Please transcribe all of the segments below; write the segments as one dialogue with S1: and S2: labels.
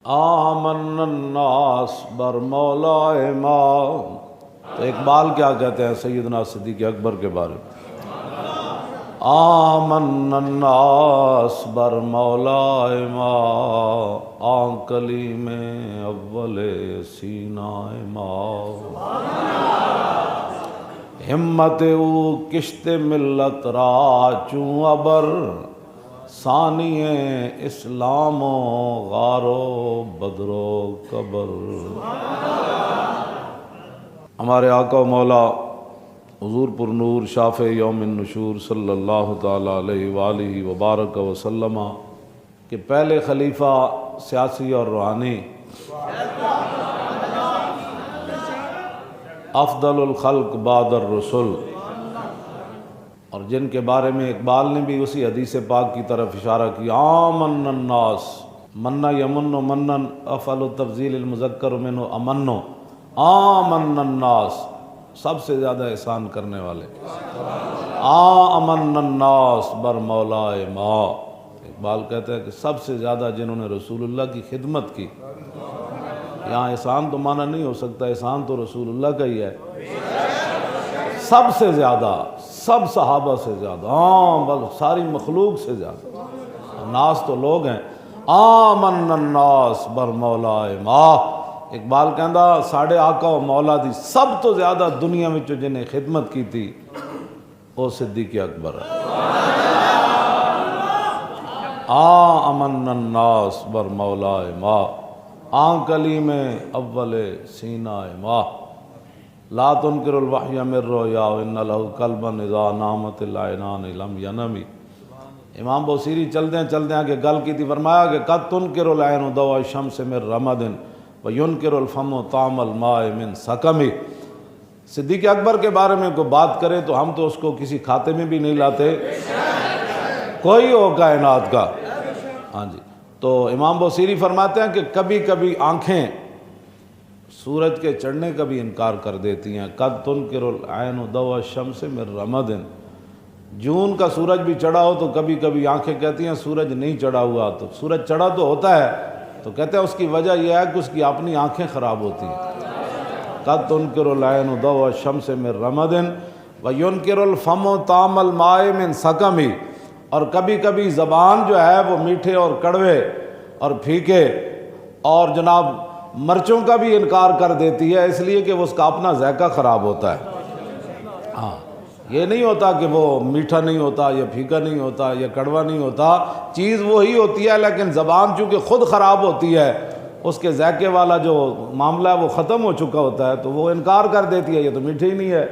S1: آمن الناس بر مولا ما. تو اقبال کیا کہتے ہیں سیدنا صدیق اکبر کے بارے میں؟ آمن الناس بر مولا ما، آن کلیم اول سینہ ما. ہمت او کشت ملت را چوں ابر، ثانی اسلام و غار و بدر و قبر. ہمارے آقا و مولا حضور پر نور شافع یوم النشور صلی اللہ تعالی علیہ وآلہ وبارک وسلم کہ پہلے خلیفہ سیاسی اور روحانی، افضل الخلق بعد الرسل، اور جن کے بارے میں اقبال نے بھی اسی حدیث پاک کی طرف اشارہ کیا، آمن الناس، منا یمن منن افعل التفضیل المذکر منہ امن. آمن الناس، سب سے زیادہ احسان کرنے والے. آمن الناس بر مولا ما، اقبال کہتا ہے کہ سب سے زیادہ جنہوں نے رسول اللہ کی خدمت کی. یہاں احسان تو مانا نہیں ہو سکتا، احسان تو رسول اللہ کا ہی ہے. سب سے زیادہ، سب صحابہ سے زیادہ، بس ساری مخلوق سے زیادہ. ناس تو لوگ ہیں. آمن الناس بر مولا ما، اقبال کہندا ساڑھے آقا و مولا دی سب تو زیادہ دنیا میں جنہیں خدمت کی تھی وہ صدیق اکبر ہے. آمن الناس بر مولا ما، آن کلیم اول سینہ ما. لا تنکر الوحی من رؤیا ان لہ قلبا اذا نامت العینان لم ینمی. امام بوصیری چلدیں آگے گل کی تھی، فرمایا کہ قد تنکر العین ضوء الشمس من رمد وینکر الفم طعم الماء من سقم. صدیق اکبر کے بارے میں کوئی بات کرے تو ہم تو اس کو کسی کھاتے میں بھی نہیں لاتے، کوئی ہو کائنات کا. ہاں جی. تو امام بوصیری فرماتے ہیں کہ کبھی کبھی آنکھیں سورج کے چڑھنے کا بھی انکار کر دیتی ہیں. قد تنکر العین ضوء الشمس من رمد، جون کا سورج بھی چڑھا ہو تو کبھی کبھی آنکھیں کہتی ہیں سورج نہیں چڑھا ہوا. تو سورج چڑھا تو ہوتا ہے، تو کہتے ہیں اس کی وجہ یہ ہے کہ اس کی اپنی آنکھیں خراب ہوتی ہیں. قد تنکر العین ضوء الشمس من رمد وینکر الفم طعم الماء من سقم. اور کبھی کبھی زبان جو ہے وہ میٹھے اور کڑوے اور پھیکے اور جناب مرچوں کا بھی انکار کر دیتی ہے، اس لیے کہ وہ اس کا اپنا ذائقہ خراب ہوتا ہے. ہاں، یہ نہیں ہوتا کہ وہ میٹھا نہیں ہوتا یا پھیکا نہیں ہوتا یا کڑوا نہیں ہوتا، چیز وہی ہوتی ہے، لیکن زبان چونکہ خود خراب ہوتی ہے، اس کے ذائقے والا جو معاملہ ہے وہ ختم ہو چکا ہوتا ہے، تو وہ انکار کر دیتی ہے یہ تو میٹھے ہی نہیں ہے.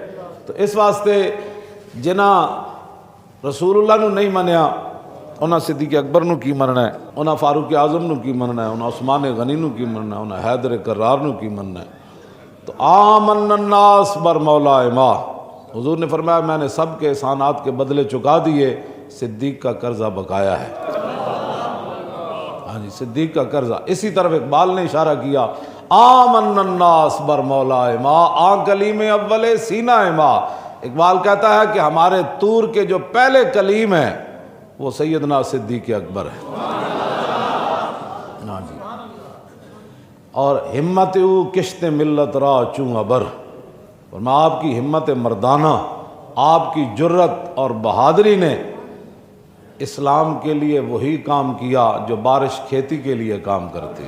S1: تو اس واسطے جنہاں رسول اللہ نو نہیں منیا انہاں صدیق اکبر نو کی مننا ہے، انہاں فاروق اعظم نو کی مننا ہے، انہاں عثمان غنی نو کی مننا ہے، انہاں حیدر کرار نو کی مننا ہے. تو آمن الناس بر مولا ما، حضور نے فرمایا میں نے سب کے احسانات کے بدلے چکا دیے، صدیق کا قرضہ بقایا ہے. ہاں جی، صدیق کا قرضہ. اسی طرف اقبال نے اشارہ کیا، آمن الناس بر مولا ما، آن کلیم اول سینہ ما. اقبال کہتا ہے کہ ہمارے طور کے جو پہلے کلیم ہیں وہ سیدنا صدیق اکبر ہے. ہاں جی. اور ہمت او کشت ملت را چوں ابر، فرمایا آپ کی ہمت مردانہ، آپ کی جرت اور بہادری نے اسلام کے لیے وہی کام کیا جو بارش کھیتی کے لیے کام کرتی.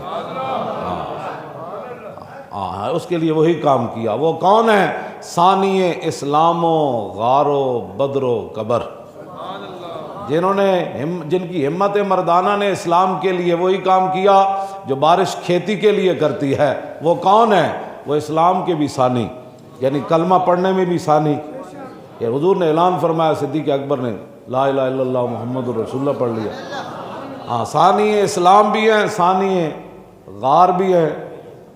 S1: ہاں، اس کے لیے وہی کام کیا. وہ کون ہے؟ ثانی اسلام و غار و بدر و قبر. جن کی ہمت مردانہ نے اسلام کے لیے وہی کام کیا جو بارش کھیتی کے لیے کرتی ہے. وہ کون ہے؟ وہ اسلام کے بھی ثانی، یعنی کلمہ پڑھنے میں بھی ثانی. کہ حضور نے اعلان فرمایا، صدیق اکبر نے لا الہ الا اللہ محمد رسول اللہ پڑھ لیا. ہاں، ثانی اسلام بھی ہے، ثانی غار بھی ہے،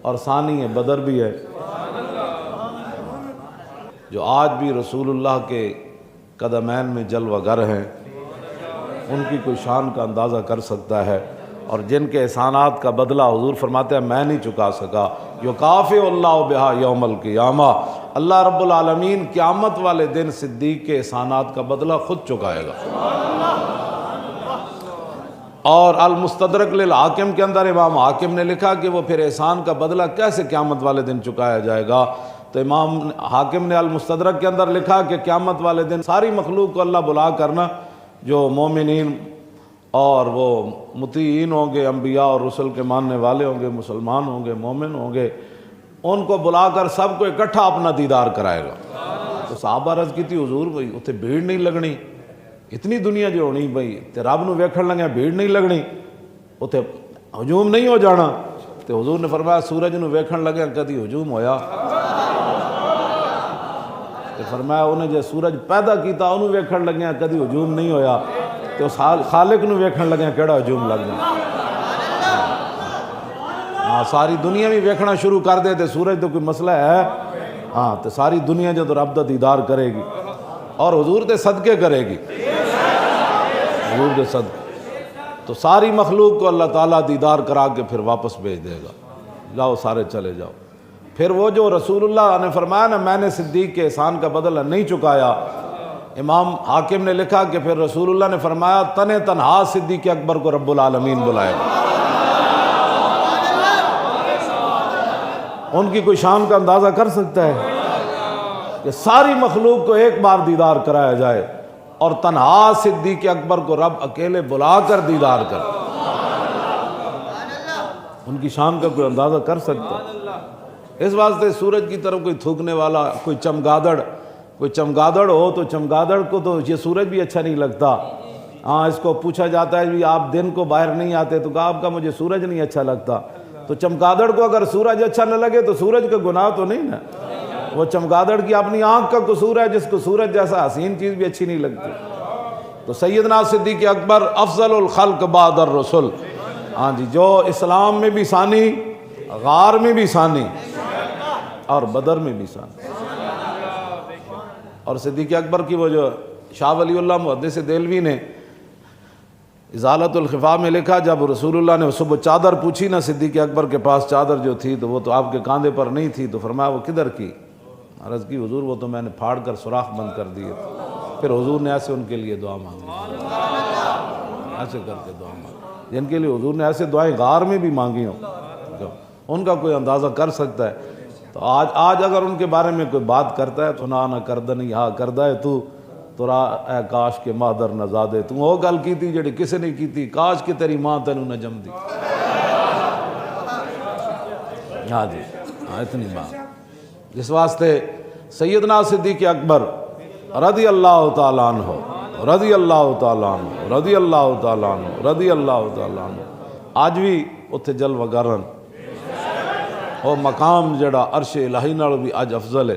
S1: اور ثانی بدر بھی ہے. جو آج بھی رسول اللہ کے قدمین میں جلوہ گر ہیں، ان کی کوئی شان کا اندازہ کر سکتا ہے. اور جن کے احسانات کا بدلہ حضور فرماتے ہیں میں نہیں چکا سکا، یکافئ اللہ بہا یوم القیامہ، اللہ رب العالمین قیامت والے دن صدیق کے احسانات کا بدلہ خود چکائے گا. اور المستدرک للحاکم کے اندر امام حاکم نے لکھا کہ وہ پھر احسان کا بدلہ کیسے قیامت والے دن چکایا جائے گا، تو امام حاکم نے المستدرک کے اندر لکھا کہ قیامت والے دن ساری مخلوق کو اللہ بلا کرنا، جو مومنین اور وہ مطیعین ہوں گے، انبیاء اور رسل کے ماننے والے ہوں گے، مسلمان ہوں گے، مومن ہوں گے، ان کو بلا کر سب کو اکٹھا اپنا دیدار کرائے گا۔ تو صحابہ عرض کی تھی حضور بھائی اتنے بھیڑ نہیں لگنی، اتنی دنیا جو ہونی بھائی تے رب نو ویکھن لگے بھیڑ نہیں لگنی، اتنے ہجوم نہیں ہو جانا؟ تو حضور نے فرمایا سورج نو ویکھن لگے کدی ہجوم ہویا؟ تو فرمایا انہیں جو سورج پیدا کیتا انہوں ویکھن لگے کدی ہجوم نہیں ہویا، تو خالق نو ویکھن لگے کیڑا ہجوم لگنا؟ ہاں ساری دنیا بھی ویکھنا شروع کر دے تے سورج تو کوئی مسئلہ ہے؟ ہاں تو ساری دنیا جو تو رب دا دیدار کرے گی اور حضور دے صدقے کرے گی، حضور دے صدقے، تو ساری مخلوق کو اللہ تعالیٰ دیدار کرا کے پھر واپس بھیج دے گا، جاؤ سارے چلے جاؤ۔ پھر وہ جو رسول اللہ نے فرمایا نا میں نے صدیق کے احسان کا بدلہ نہیں چکایا، امام حاکم نے لکھا کہ پھر رسول اللہ نے فرمایا تنہا صدیق اکبر کو رب العالمین بلائے گا۔ ان کی کوئی شان کا اندازہ کر سکتا ہے کہ ساری مخلوق کو ایک بار دیدار کرایا جائے اور تنہا صدیق اکبر کو رب اکیلے بلا کر دیدار کر؟ ان کی شان کا کوئی اندازہ کر سکتا ہے؟ اس واسطے سورج کی طرف کوئی تھوکنے والا، کوئی چمگادڑ ہو تو چمگادڑ کو تو یہ سورج بھی اچھا نہیں لگتا۔ ہاں اس کو پوچھا جاتا ہے آپ دن کو باہر نہیں آتے تو کہا آپ کا مجھے سورج نہیں اچھا لگتا، تو چمگادڑ کو اگر سورج اچھا نہ لگے تو سورج کا گناہ تو نہیں نا، وہ چمگادڑ کی اپنی آنکھ کا قصور ہے، جس کو سورج جیسا حسین چیز بھی اچھی نہیں لگتی۔ تو سیدنا صدیق اکبر افضل الخلق بعد الرسل، ہاں جی، جو اسلام میں بھی ثانی، غار میں بھی ثانی اور بدر میں بھی ثانی۔ اور صدیق اکبر کی وہ جو شاہ ولی اللہ محدث دہلوی نے ازالت الخفا میں لکھا، جب رسول اللہ نے صبح چادر پوچھی نا صدیق اکبر کے پاس چادر جو تھی تو وہ تو آپ کے کاندھے پر نہیں تھی، تو فرمایا وہ کدھر کی؟ عرض کی حضور وہ تو میں نے پھاڑ کر سوراخ بند کر دیے تھے۔ پھر حضور نے ایسے ان کے لیے دعا مانگی، ایسے کر کے دعا مانگی، جن کے لیے حضور نے ایسے دعائیں غار میں بھی مانگی ہوں، ان کا کوئی اندازہ کر سکتا ہے؟ تو آج اگر ان کے بارے میں کوئی بات کرتا ہے تو نہ کردنی ہاں کردہ ہے تو را اے کاش کے مادر نہ زادے، تم وہ گل کی تھی جڑی کسے نہیں کی تھی، کاش کہ تیری ماں تینوں نہ جم دی۔ ہاں جی، ہاں اتنی بات۔ جس واسطے سیدنا صدیق اکبر رضی اللہ تعالیٰ عنہ، رضی اللہ تعالیٰ عنہ، رضی اللہ تعالیٰ عنہ، رضی اللہ تعالیٰ عنہ، آج بھی اتھے جلوہ گرن وہ مقام جڑا عرش الہی نالوں بھی آج افضل ہے،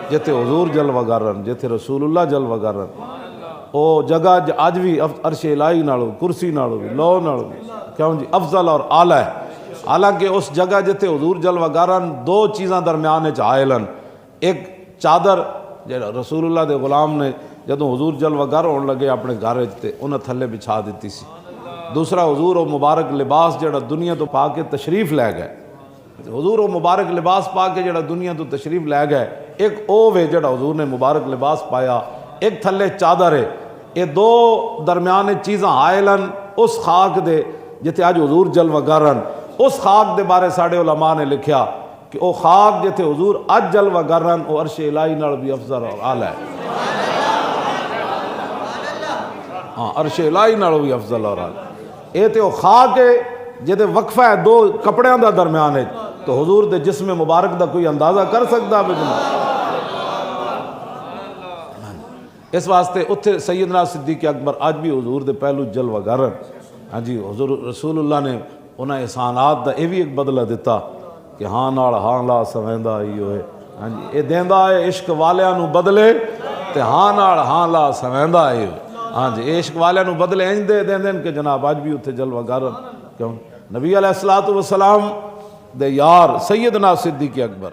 S1: جتے حضور جلوہ گرن، جتے رسول اللہ جلوہ گرن، وہ جگہ آج بھی عرش الہی نالوں، کرسی نالوں بھی، لو نالوں بھی کیوں جی افضل اور اعلیٰ ہے۔ حالانکہ اس جگہ جتے حضور جلوہ گرن دو چیزاں درمیانے چاہیلن، ایک چادر جڑا رسول اللہ دے غلام نے جدوں حضور جلوہ گر ہون لگے اپنے گھر تے انہیں تھلے بچھا دیتی سی، دوسرا حضور و مبارک لباس جڑا دنیا تو پا کے تشریف لے گئے، حضور و مبارک لباس پا کے جڑا دنیا تو تشریف لے گئے، ایک اوے جڑا حضور نے مبارک لباس پایا، ایک تھلے چادر ہے، یہ دو درمیانے چیزاں حائلن اس خاک دے جتے آج حضور جلوہ گرن۔ اس خاک دے بارے ساڑے علماء نے لکھیا کہ او خاک جتے حضور اج جلوہ گرن او عرش الہی نال بھی افضل اور اعلیٰ ہے۔ ہاں عرش الہی نال بھی افضل اور اعلیٰ، اے تے او خاک ہے جتے وقفہ ہے دو کپڑیاں دا درمیان ہے، تو حضور دے جسم مبارک دا کوئی اندازہ کر سکتا ہے بجنا؟ اس واسطے اتھے سیدنا صدیق اکبر آج بھی حضور دے پہلو جلوہ گرن۔ ہاں جی، حضور رسول اللہ نے انہیں احسانات دا یہ بھی ایک بدلہ دیتا کہ ہاں نال ہاں لا سویندا ہی ہوئے، ہاں جی، یہ دیندا ہے عشق والیاں نو بدلے تے ہاں نال ہاں لا سویندا ہی ہوئے۔ ہاں جی، عشق والیاں نو بدلے انج دے دین کہ جناب آج بھی اتھے جلوہ گرن۔ کیوں نبی علیہ الصلوۃ والسلام دے یار سیدنا صدیق اکبر